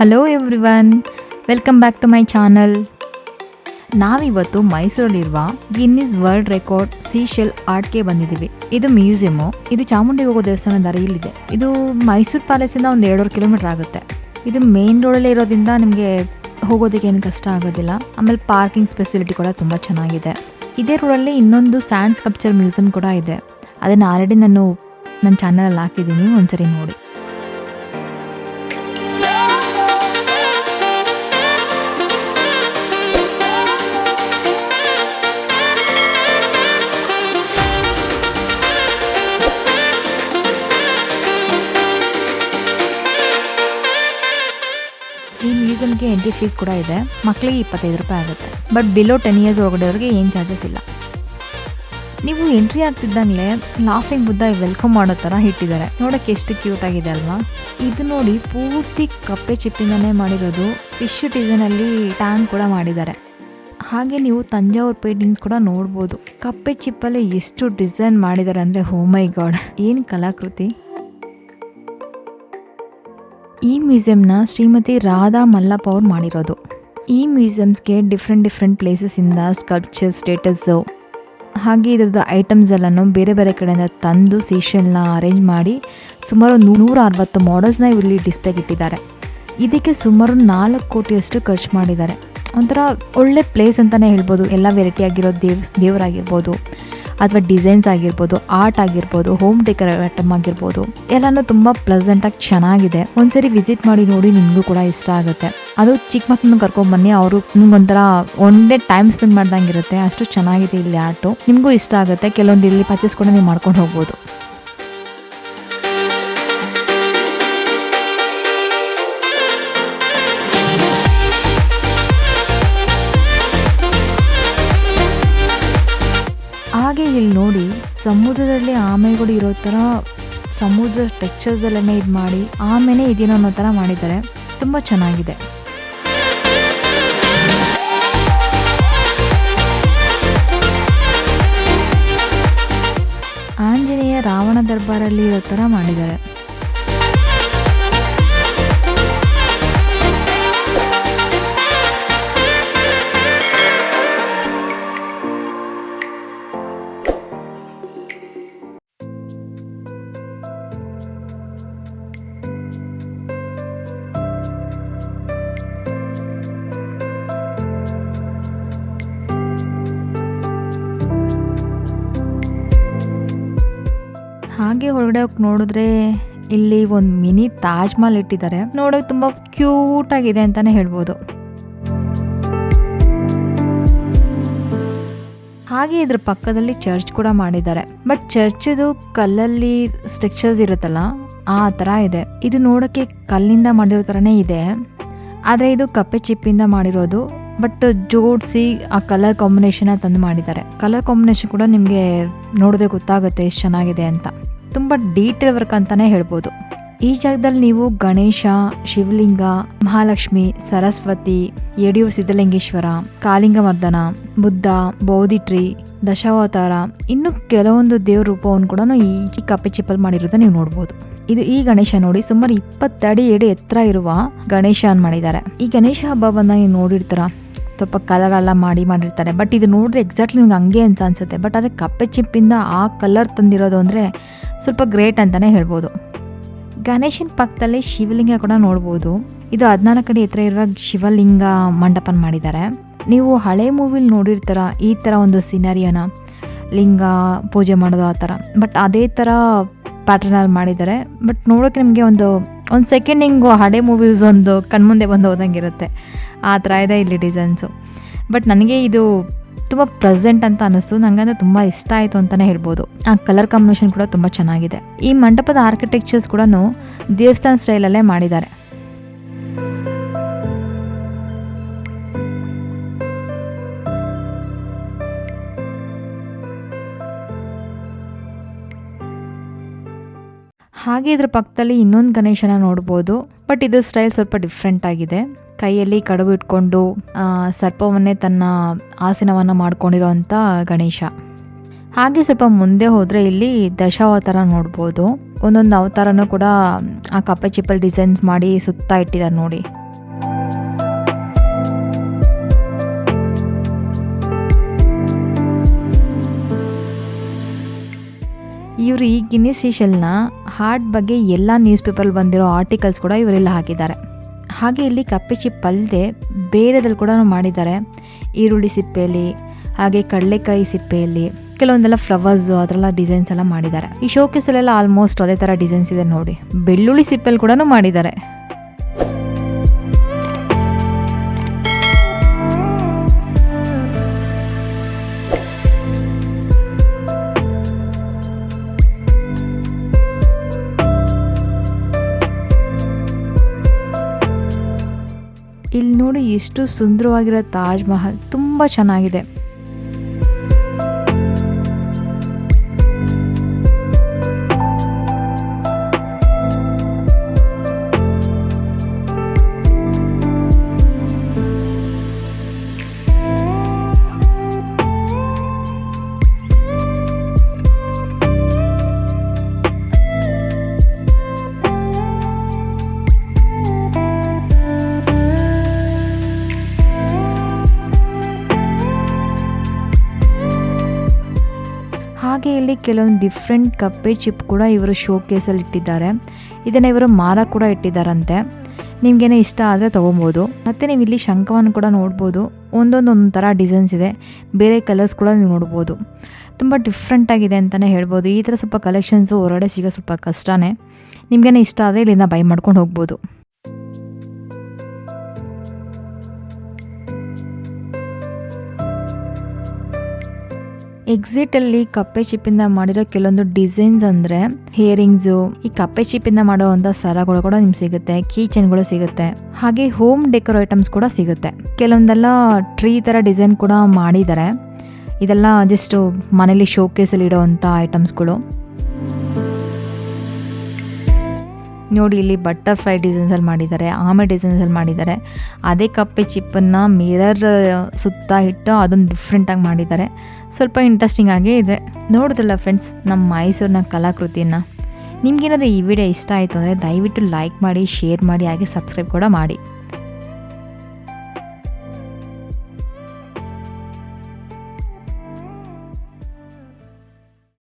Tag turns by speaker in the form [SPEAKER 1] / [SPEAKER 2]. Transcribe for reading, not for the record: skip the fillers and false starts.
[SPEAKER 1] Hello everyone, welcome back to my channel. ನಾವಿವತ್ತು ಮೈಸೂರಲ್ಲಿರುವ Guinness world record seashell ಆರ್ಟ್ಗೆ ಬಂದಿದ್ದೀವಿ. ಇದು ಮ್ಯೂಸಿಯಮ್ಮು. ಇದು ಚಾಮುಂಡಿ ಹೋಗೋ ದೇವಸ್ಥಾನ ದಾರಿಯಲ್ಲಿದೆ. ಇದು ಮೈಸೂರು ಪ್ಯಾಲೇಸಿಂದ ಒಂದು 2 ಕಿಲೋಮೀಟರ್ ಆಗುತ್ತೆ. ಇದು ಮೇನ್ ರೋಡಲ್ಲೇ ಇರೋದ್ರಿಂದ ನಿಮಗೆ ಹೋಗೋದಕ್ಕೆ ಏನು ಕಷ್ಟ ಆಗೋದಿಲ್ಲ. ಆಮೇಲೆ ಪಾರ್ಕಿಂಗ್ ಫೆಸಿಲಿಟಿ ಕೂಡ ತುಂಬ ಚೆನ್ನಾಗಿದೆ. ಇದೇ ರೋಡಲ್ಲಿ ಇನ್ನೊಂದು ಸ್ಯಾಂಡ್ ಸ್ಕಲ್ಪ್ಚರ್ ಮ್ಯೂಸಿಯಂ ಕೂಡ ಇದೆ. ಅದನ್ನು ಆಲ್ರೆಡಿ ನಾನು ನನ್ನ ಚಾನಲಲ್ಲಿ ಹಾಕಿದ್ದೀನಿ, ಒಂದ್ಸರಿ ನೋಡಿ. ಈ ಮ್ಯೂಸಿಯಂಗೆ ಎಂಟ್ರಿ ಫೀಸ್ ಕೂಡ ಇದೆ. ಮಕ್ಕಳಿಗೆ 25 ರೂಪಾಯಿ ಆಗುತ್ತೆ. ಬಟ್ ಬಿಲೋ 10 ಇಯರ್ಸ್ ಒಳಗಡೆಯವ್ರಿಗೆ ಏನು ಚಾರ್ಜಸ್ ಇಲ್ಲ. ನೀವು ಎಂಟ್ರಿ ಆಗ್ತಿದ್ದಂಗೆ ಲಾಫಿಂಗ್ ಬುದ್ಧ ವೆಲ್ಕಮ್ ಮಾಡೋ ಥರ ಇಟ್ಟಿದ್ದಾರೆ. ನೋಡೋಕ್ಕೆ ಎಷ್ಟು ಕ್ಯೂಟ್ ಆಗಿದೆ ಅಲ್ವಾ? ಇದು ನೋಡಿ, ಪೂರ್ತಿ ಕಪ್ಪೆ ಚಿಪ್ಪಿಂದನೇ ಮಾಡಿರೋದು. ಫಿಶ್ ಡಿಸೈನಲ್ಲಿ ಟ್ಯಾಂಕ್ ಕೂಡ ಮಾಡಿದ್ದಾರೆ. ಹಾಗೆ ನೀವು ತಂಜಾವೂರು ಪೇಂಟಿಂಗ್ಸ್ ಕೂಡ ನೋಡ್ಬೋದು. ಕಪ್ಪೆ ಚಿಪ್ಪಲ್ಲಿ ಎಷ್ಟು ಡಿಸೈನ್ ಮಾಡಿದ್ದಾರೆ ಅಂದರೆ, ಓ ಮೈ ಗಾಡ್, ಏನು ಕಲಾಕೃತಿ! ಈ ಮ್ಯೂಸಿಯಂನ ಶ್ರೀಮತಿ ರಾಧಾ ಮಲ್ಲಪ್ಪ ಅವ್ರು ಮಾಡಿರೋದು. ಈ ಮ್ಯೂಸಿಯಮ್ಸ್ಗೆ ಡಿಫ್ರೆಂಟ್ ಪ್ಲೇಸಸ್ಸಿಂದ ಸ್ಕಲ್ಪ್ಚರ್, ಸ್ಟೇಟಸ್ಸು ಹಾಗೆ ಇದ್ರದ್ದು ಐಟಮ್ಸ್ ಎಲ್ಲನೂ ಬೇರೆ ಬೇರೆ ಕಡೆಯಿಂದ ತಂದು ಸೀಶೆಲ್ನ ಅರೇಂಜ್ ಮಾಡಿ ಸುಮಾರು 160 ಮಾಡೆಲ್ಸ್ನ ಇಲ್ಲಿ ಡಿಸ್ಪ್ಲೇಗೆ ಇಟ್ಟಿದ್ದಾರೆ. ಇದಕ್ಕೆ ಸುಮಾರು 4 ಕೋಟಿಯಷ್ಟು ಖರ್ಚು ಮಾಡಿದ್ದಾರೆ. ಒಂಥರ ಒಳ್ಳೆ ಪ್ಲೇಸ್ ಅಂತಲೇ ಹೇಳ್ಬೋದು. ಎಲ್ಲ ವೆರೈಟಿ ಆಗಿರೋ ದೇವರಾಗಿರ್ಬೋದು, ಅಥವಾ ಡಿಸೈನ್ಸ್ ಆಗಿರ್ಬೋದು, ಆರ್ಟ್ ಆಗಿರ್ಬೋದು, ಹೋಮ್ ಡೆಕೋರ್ ಐಟಮ್ ಆಗಿರ್ಬೋದು, ಎಲ್ಲನೂ ತುಂಬ ಪ್ಲೆಸೆಂಟಾಗಿ ಚೆನ್ನಾಗಿದೆ. ಒಂದ್ಸರಿ ವಿಸಿಟ್ ಮಾಡಿ ನೋಡಿ, ನಿಮಗೂ ಕೂಡ ಇಷ್ಟ ಆಗುತ್ತೆ. ಅದು ಚಿಕ್ಕ ಮಕ್ಕಳನ್ನ ಕರ್ಕೊಂಡ್ಬನ್ನಿ, ಅವರು ನಿಮ್ಗೊಂಥರ ಒನ್ ಡೇ ಟೈಮ್ ಸ್ಪೆಂಡ್ ಮಾಡ್ದಂಗಿರುತ್ತೆ. ಅಷ್ಟು ಚೆನ್ನಾಗಿದೆ ಇಲ್ಲಿ ಆರ್ಟು. ನಿಮಗೂ ಇಷ್ಟ ಆಗುತ್ತೆ. ಕೆಲವೊಂದು ಇಲ್ಲಿ ಪರ್ಚೇಸ್ ಕೂಡ ನೀವು ಮಾಡ್ಕೊಂಡು ಹೋಗ್ಬೋದು. ಹಾಗೆ ಇಲ್ಲಿ ನೋಡಿ, ಸಮುದ್ರದಲ್ಲಿ ಆಮೆಗಳು ಇರೋ ಥರ ಸಮುದ್ರ ಟೆಕ್ಸ್ಚರ್ಸಲ್ಲೇ ಇದು ಮಾಡಿ ಆಮೇಲೆ ಇದೇನೋ ಅನ್ನೋ ಥರ ಮಾಡಿದ್ದಾರೆ. ತುಂಬ ಚೆನ್ನಾಗಿದೆ. ಆಂಜನೇಯ ರಾವಣ ದರ್ಬಾರಲ್ಲಿ ಇರೋ ಥರ ಮಾಡಿದ್ದಾರೆ. ಹಾಗೆ ಹೊರಗಡೆ ಹೋಗಿ ನೋಡಿದ್ರೆ ಇಲ್ಲಿ ಒಂದು ಮಿನಿ ತಾಜ್ ಮಹಲ್ ಇಟ್ಟಿದ್ದಾರೆ. ನೋಡೋಕೆ ತುಂಬ ಕ್ಯೂಟ್ ಆಗಿದೆ ಅಂತಾನೆ ಹೇಳ್ಬೋದು. ಹಾಗೆ ಇದ್ರ ಪಕ್ಕದಲ್ಲಿ ಚರ್ಚ್ ಕೂಡ ಮಾಡಿದ್ದಾರೆ. ಬಟ್ ಚರ್ಚದು ಕಲ್ಲಲ್ಲಿ ಸ್ಟ್ರಕ್ಚರ್ಸ್ ಇರುತ್ತಲ್ಲ, ಆ ಥರ ಇದೆ. ಇದು ನೋಡೋಕ್ಕೆ ಕಲ್ಲಿಂದ ಮಾಡಿರೋ ಥರನೇ ಇದೆ, ಆದರೆ ಇದು ಕಪ್ಪೆ ಚಿಪ್ಪಿಂದ ಮಾಡಿರೋದು. ಬಟ್ ಜೋಡಿಸಿ ಆ ಕಲರ್ ಕಾಂಬಿನೇಷನ್ ತಂದು ಮಾಡಿದ್ದಾರೆ. ಕಲರ್ ಕಾಂಬಿನೇಷನ್ ಕೂಡ ನಿಮಗೆ ನೋಡಿದ್ರೆ ಗೊತ್ತಾಗುತ್ತೆ ಎಷ್ಟು ಚೆನ್ನಾಗಿದೆ ಅಂತ. ತುಂಬ ಡೀಟೇಲ್ ವರ್ಕ್ ಅಂತಾನೆ ಹೇಳ್ಬೋದು. ಈ ಜಾಗದಲ್ಲಿ ನೀವು ಗಣೇಶ, ಶಿವಲಿಂಗ, ಮಹಾಲಕ್ಷ್ಮಿ, ಸರಸ್ವತಿ, ಯಡಿಯೂರು ಸಿದ್ಧಲಿಂಗೇಶ್ವರ, ಕಾಳಿಂಗಮರ್ದನ, ಬುದ್ಧ, ಬೋಧಿ ಟ್ರೀ, ದಶಾವತಾರ, ಇನ್ನು ಕೆಲವೊಂದು ದೇವ್ರ ರೂಪವನ್ನು ಕೂಡ ಈ ಕಪ್ಪೆ ಚಿಪ್ಪಲ್ಲಿ ಮಾಡಿರೋದು ನೀವು ನೋಡ್ಬೋದು. ಈ ಗಣೇಶ ನೋಡಿ, ಸುಮಾರು 20 ಅಡಿ ಎತ್ತರ ಇರುವ ಗಣೇಶ ಮಾಡಿದ್ದಾರೆ. ಈ ಗಣೇಶ ಹಬ್ಬ ಬಂದಾಗ ನೀವು ನೋಡಿರ್ತೀರ, ಸ್ವಲ್ಪ ಕಲರ್ ಎಲ್ಲ ಮಾಡಿರ್ತಾರೆ. ಬಟ್ ಇದು ನೋಡ್ರೆ ಎಕ್ಸಾಕ್ಟ್ಲಿ ನಿಮ್ಗೆ ಹಂಗೆ ಅಂತ ಅನ್ಸುತ್ತೆ. ಬಟ್ ಆದರೆ ಕಪ್ಪೆ ಚಿಪ್ಪಿಂದ ಆ ಕಲರ್ ತಂದಿರೋದು ಅಂದರೆ ಸ್ವಲ್ಪ ಗ್ರೇಟ್ ಅಂತಲೇ ಹೇಳ್ಬೋದು. ಗಣೇಶನ ಪಕ್ಕದಲ್ಲಿ ಶಿವಲಿಂಗ ಕೂಡ ನೋಡ್ಬೋದು. ಇದು 14 ಅಡಿ ಎತ್ತರ ಇರುವ ಶಿವಲಿಂಗ ಮಂಟಪನ ಮಾಡಿದ್ದಾರೆ. ನೀವು ಹಳೆ ಮೂವಿಲಿ ನೋಡಿರ್ತೀರ ಈ ಥರ ಒಂದು ಸಿನರಿಯೋನ, ಲಿಂಗ ಪೂಜೆ ಮಾಡೋದು ಆ ಥರ. ಬಟ್ ಅದೇ ಥರ ಪ್ಯಾಟರ್ನಲ್ಲಿ ಮಾಡಿದ್ದಾರೆ. ಬಟ್ ನೋಡೋಕೆ ನಿಮಗೆ ಒಂದು ಸೆಕೆಂಡ್ ಹಿಂಗೆ ಹಳೆ ಮೂವೀಸ್ ಒಂದು ಕಣ್ಮುಂದೆ ಬಂದು ಹೋದಂಗಿರುತ್ತೆ. ಆ ಥರ ಇದೆ ಇಲ್ಲಿ ಡಿಸೈನ್ಸು. ಬಟ್ ನನಗೆ ಇದು ತುಂಬ ಪ್ರೆಸೆಂಟ್ ಅಂತ ಅನ್ನಿಸ್ತು. ನನಗಂದ್ರೆ ತುಂಬ ಇಷ್ಟ ಆಯಿತು ಅಂತಲೇ ಹೇಳ್ಬೋದು. ಆ ಕಲರ್ ಕಾಂಬಿನೇಷನ್ ಕೂಡ ತುಂಬ ಚೆನ್ನಾಗಿದೆ. ಈ ಮಂಟಪದ ಆರ್ಕಿಟೆಕ್ಚರ್ಸ್ ಕೂಡ ದೇವಸ್ಥಾನ ಸ್ಟೈಲಲ್ಲೇ ಮಾಡಿದ್ದಾರೆ. ಹಾಗೆ ಇದ್ರ ಪಕ್ಕದಲ್ಲಿ ಇನ್ನೊಂದು ಗಣೇಶನ ನೋಡ್ಬೋದು. ಬಟ್ ಇದು ಸ್ಟೈಲ್ ಸ್ವಲ್ಪ ಡಿಫ್ರೆಂಟ್ ಆಗಿದೆ. ಕೈಯಲ್ಲಿ ಕಡುಬು ಇಟ್ಕೊಂಡು ಸರ್ಪವನ್ನೇ ತನ್ನ ಆಸನವನ್ನು ಮಾಡ್ಕೊಂಡಿರೋಂಥ ಗಣೇಶ. ಹಾಗೆ ಸ್ವಲ್ಪ ಮುಂದೆ ಹೋದರೆ ಇಲ್ಲಿ ದಶಾವತಾರ ನೋಡ್ಬೋದು. ಒಂದೊಂದು ಅವತಾರನೂ ಕೂಡ ಆ ಕಪ್ಪೆ ಚಿಪ್ಪಲ್ಲಿ ಡಿಸೈನ್ ಮಾಡಿ ಸುತ್ತಾ ಇಟ್ಟಿದ್ದಾರೆ ನೋಡಿ. ಇವರು ಈ ಗಿನ್ನಿಸ್ ಸೀಶೆಲ್ನ ಹಾರ್ಟ್ ಬಗ್ಗೆ ಎಲ್ಲ ನ್ಯೂಸ್ ಪೇಪರಲ್ಲಿ ಬಂದಿರೋ ಆರ್ಟಿಕಲ್ಸ್ ಕೂಡ ಇವರೆಲ್ಲ ಹಾಕಿದ್ದಾರೆ. ಹಾಗೆ ಇಲ್ಲಿ ಕಪ್ಪೆ ಚಿಪ್ ಅಲ್ಲದೆ ಬೇರೆದಲ್ಲಿ ಕೂಡ ಮಾಡಿದ್ದಾರೆ. ಈರುಳ್ಳಿ ಸಿಪ್ಪೆಯಲ್ಲಿ, ಹಾಗೆ ಕಡಲೆಕಾಯಿ ಸಿಪ್ಪೆಯಲ್ಲಿ, ಕೆಲವೊಂದೆಲ್ಲ ಫ್ಲವರ್ಸು ಅದರೆಲ್ಲ ಡಿಸೈನ್ಸ್ ಎಲ್ಲ ಮಾಡಿದ್ದಾರೆ. ಈ ಶೋಕೇಸಲ್ಲೆಲ್ಲ ಆಲ್ಮೋಸ್ಟ್ ಅದೇ ಥರ ಡಿಸೈನ್ಸ್ ಇದೆ ನೋಡಿ. ಬೆಳ್ಳುಳ್ಳಿ ಸಿಪ್ಪೆಯಲ್ಲಿ ಕೂಡ ಮಾಡಿದ್ದಾರೆ. ಇಲ್ಲಿ ನೋಡಿ ಎಷ್ಟು ಸುಂದರವಾಗಿರೋ ತಾಜ್ ಮಹಲ್, ತುಂಬ ಚೆನ್ನಾಗಿದೆ. ಹಾಗೆ ಇಲ್ಲಿ ಕೆಲವೊಂದು ಡಿಫ್ರೆಂಟ್ ಕಪ್ಪೆ ಚಿಪ್ ಕೂಡ ಇವರು ಶೋ ಕೇಸಲ್ಲಿ ಇಟ್ಟಿದ್ದಾರೆ. ಇದನ್ನು ಇವರು ಮಾರ ಕೂಡ ಇಟ್ಟಿದ್ದಾರಂತೆ. ನಿಮಗೇನೋ ಇಷ್ಟ ಆದರೆ ತೊಗೊಬೋದು. ಮತ್ತು ನೀವು ಇಲ್ಲಿ ಶಂಖವನ್ನು ಕೂಡ ನೋಡ್ಬೋದು. ಒಂದೊಂದು ಥರ ಡಿಸೈನ್ಸ್ ಇದೆ, ಬೇರೆ ಕಲರ್ಸ್ ಕೂಡ ನೀವು ನೋಡ್ಬೋದು. ತುಂಬ ಡಿಫ್ರೆಂಟಾಗಿದೆ ಅಂತಲೇ ಹೇಳ್ಬೋದು. ಈ ಥರ ಸ್ವಲ್ಪ ಕಲೆಕ್ಷನ್ಸು ಹೊರಗಡೆ ಸಿಗೋ ಸ್ವಲ್ಪ ಕಷ್ಟನೇ. ನಿಮಗೇನೋ ಇಷ್ಟ ಆದರೆ ಇಲ್ಲಿಂದ ಬೈ ಮಾಡ್ಕೊಂಡು ಹೋಗ್ಬೋದು. ಎಕ್ಸಿಟಲ್ಲಿ ಕಪ್ಪೆ ಚಿಪ್ಪಿಂದ ಮಾಡಿರೋ ಕೆಲವೊಂದು ಡಿಸೈನ್ಸ್ ಅಂದರೆ ಹಿಯರಿಂಗ್ಸು, ಈ ಕಪ್ಪೆ ಚಿಪ್ಪಿಂದ ಮಾಡೋವಂಥ ಸರಗಳು ಕೂಡ ನಿಮ್ಗೆ ಸಿಗುತ್ತೆ, ಕೀ ಚೈನ್ಗಳು ಸಿಗುತ್ತೆ, ಹಾಗೆ ಹೋಮ್ ಡೆಕೋರ್ ಐಟಮ್ಸ್ ಕೂಡ ಸಿಗುತ್ತೆ. ಕೆಲವೊಂದೆಲ್ಲ ಟ್ರೀ ಥರ ಡಿಸೈನ್ ಕೂಡ ಮಾಡಿದ್ದಾರೆ. ಇದೆಲ್ಲ ಜಸ್ಟ್ ಮನೇಲಿ ಶೋಕೇಸಲ್ಲಿ ಇಡೋವಂಥ ಐಟಮ್ಸ್ಗಳು. ನೋಡಿ ಇಲ್ಲಿ ಬಟರ್ಫ್ಲೈ ಡಿಸೈನ್ಸಲ್ಲಿ ಮಾಡಿದ್ದಾರೆ, ಆಮೆ ಡಿಸೈನ್ಸಲ್ಲಿ ಮಾಡಿದ್ದಾರೆ. ಅದೇ ಕಪ್ಪೆ ಚಿಪ್ಪನ್ನು ಮಿರರ್ ಸುತ್ತ ಇಟ್ಟು ಅದನ್ನು ಡಿಫ್ರೆಂಟಾಗಿ ಮಾಡಿದ್ದಾರೆ. ಸ್ವಲ್ಪ ಇಂಟ್ರೆಸ್ಟಿಂಗ್ ಆಗೇ ಇದೆ. ನೋಡಿದ್ರಲ್ಲ ಫ್ರೆಂಡ್ಸ್ ನಮ್ಮ ಮೈಸೂರಿನ ಕಲಾಕೃತಿಯನ್ನು. ನಿಮಗೇನಾದರೂ ಈ ವಿಡಿಯೋ ಇಷ್ಟ ಆಯಿತು ಅಂದರೆ ದಯವಿಟ್ಟು ಲೈಕ್ ಮಾಡಿ, ಶೇರ್ ಮಾಡಿ, ಹಾಗೆ ಸಬ್ಸ್ಕ್ರೈಬ್ ಕೂಡ ಮಾಡಿ.